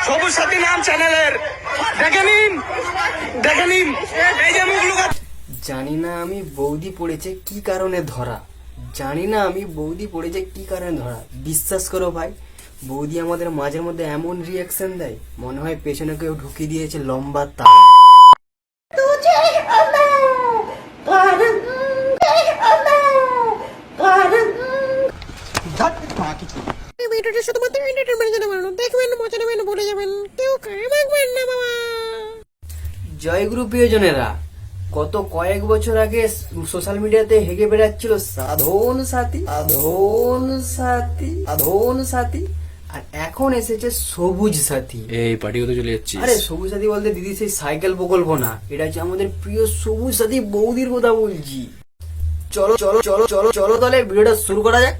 সবুজ সাথী নাম চ্যানেলের, দেখে নিন এই যে মুখ লুকা। জানি না আমি বৌদি পড়েছে কি কারণে ধরা, বিশ্বাস করো ভাই, বৌদি আমাদের মাঝের মধ্যে এমন রিয়াকশন দেয় মনে হয় পেছনে কেউ ঢুকিয়ে দিয়েছে লম্বা তার। ভিডিওটা শুধুমাত্র এন্টারটেইনমেন্টের জন্য বানানো, দেখবেন মজা নেবেন, ভুলে যাবেন, কেউ কামাকবেন না বাবা। জয়গুরু প্রিয়জনেরা, গত কয়েক বছর আগে সোশ্যাল মিডিয়াতে হেগে বেড়াচ্ছিল সাধন সাথী, আর এখন এসেছে সবুজ সাথী। এই পার্টি হতে চলে যাচ্ছিস? আরে সবুজ সাথী বলতে দিদি সেই সাইকেল প্রকল্প না, এটা হচ্ছে আমাদের প্রিয় সবুজ সাথী বৌদির কথা বলছি। চলো চলো চলো চলো চলো তাহলে ভিডিওটা শুরু করা যাক।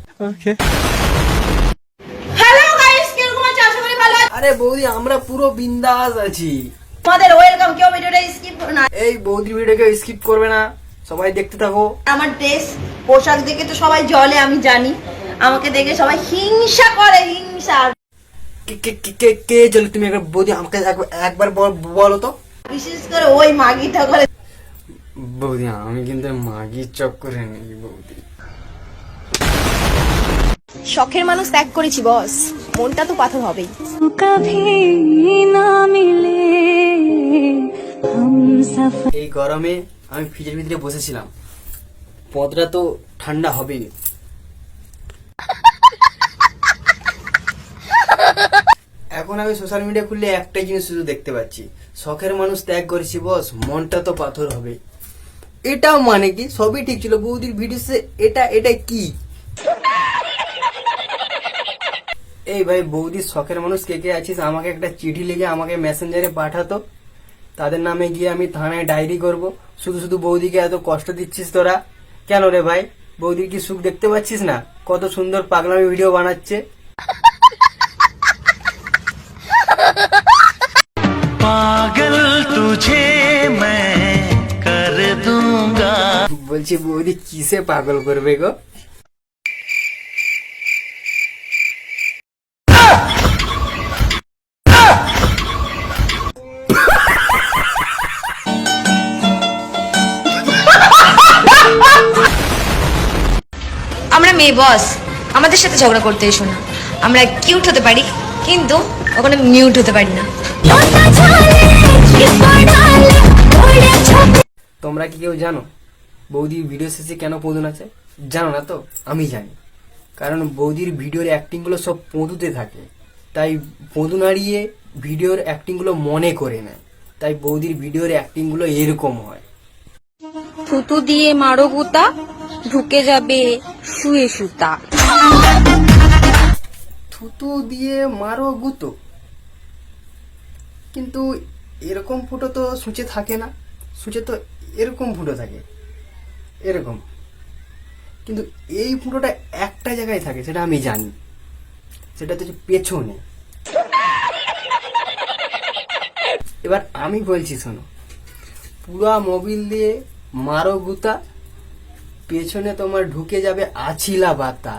হ্যালো গাইস, কিরকম আছো? আশা করি ভালো আছো। আরে বৌদি আমরা পুরো বিন্দাস আছি। তোমাদের ওয়েলকাম, কেউ ভিডিওটা স্কিপ করো না। এই বৌদির ভিডিওকে স্কিপ করবে না, সবাই দেখতে থাকো। আমার ড্রেস পোশাক দেখে তো সবাই জলে, আমি জানি। আমাকে দেখে সবাই হিংসা করে, হিংসা। কে চলো তুমি একবার বৌদি আমাকে একবার বলো তো। বিশেষ করে ওই মাগিটা করে। বৌদি আমি কিন্তু মাগির চক্করে নেই বৌদি। শখের মানুষ ত্যাগ করেছি বস, মনটা তো পাথর হবেই। এই গরমে আমি ফ্রিজের ভিতরে বসেছিলাম, পদটা তো ঠান্ডা হবেই। এখন আমি সোশ্যাল মিডিয়া খুললে একটাই জিনিস শুধু দেখতে পাচ্ছি, শখের মানুষ ত্যাগ করেছি বস, মনটা তো পাথর হবে। এটাও মানে কি? সবই ঠিক ছিল বৌদির ভিডিওতে, এটা কি? এই ভাই বৌদির শখের মানুষ কে কে আছিস, আমাকে একটা চিঠি লিখে আমাকে মেসেঞ্জারে পাঠাতো, তাদের নামে গিয়ে আমি থানায় ডায়েরি করব। শুধু শুধু বৌদিকে এত কষ্ট দিচ্ছিস তোরা কেন রে ভাই? বৌদির কি সুখ দেখতে পাচ্ছিস না? কত সুন্দর পাগলামি ভিডিও বানাচ্ছে। পাগল তুঝে मैं कर दूंगा। বলছি বৌদি কিসে পাগল করবে গো? আমরা মেয়ে বস, আমাদের সাথে ঝগড়া করতে এসো না। আমরা কিউট হতে পারি কিন্তু কখনো মিউট হতে পারি না। তোমরা কি কেউ জানো বৌদির ভিডিও শেষে কেন পদু নাচে? জানো না তো? আমি জানি, কারণ বৌদির ভিডিওর অ্যাক্টিং গুলো সব পদুতে থাকে, তাই পদু নাড়িয়ে ভিডিওর অ্যাক্টিং গুলো মনে করে নেয়, তাই বৌদির ভিডিওর অ্যাক্টিং গুলো এরকম হয়। থুতু দিয়ে মারো গুতা, ঢুকে যাবে শুয়ে সুতা। থুতু দিয়ে মারো গুতো, কিন্তু এরকম ফুটো তো সূচে থাকে না, সূচে তো এরকম ফুটো থাকে, এরকম। কিন্তু এই ফুটোটা একটা জায়গায় থাকে, সেটা আমি জানি, সেটা হচ্ছে পেছনে। এবার আমি বলছি শোনো, পুরা মোবিল দিয়ে মারো গুতা, পেছনে তোমার ঢুকে যাবে আছিলা বাতা।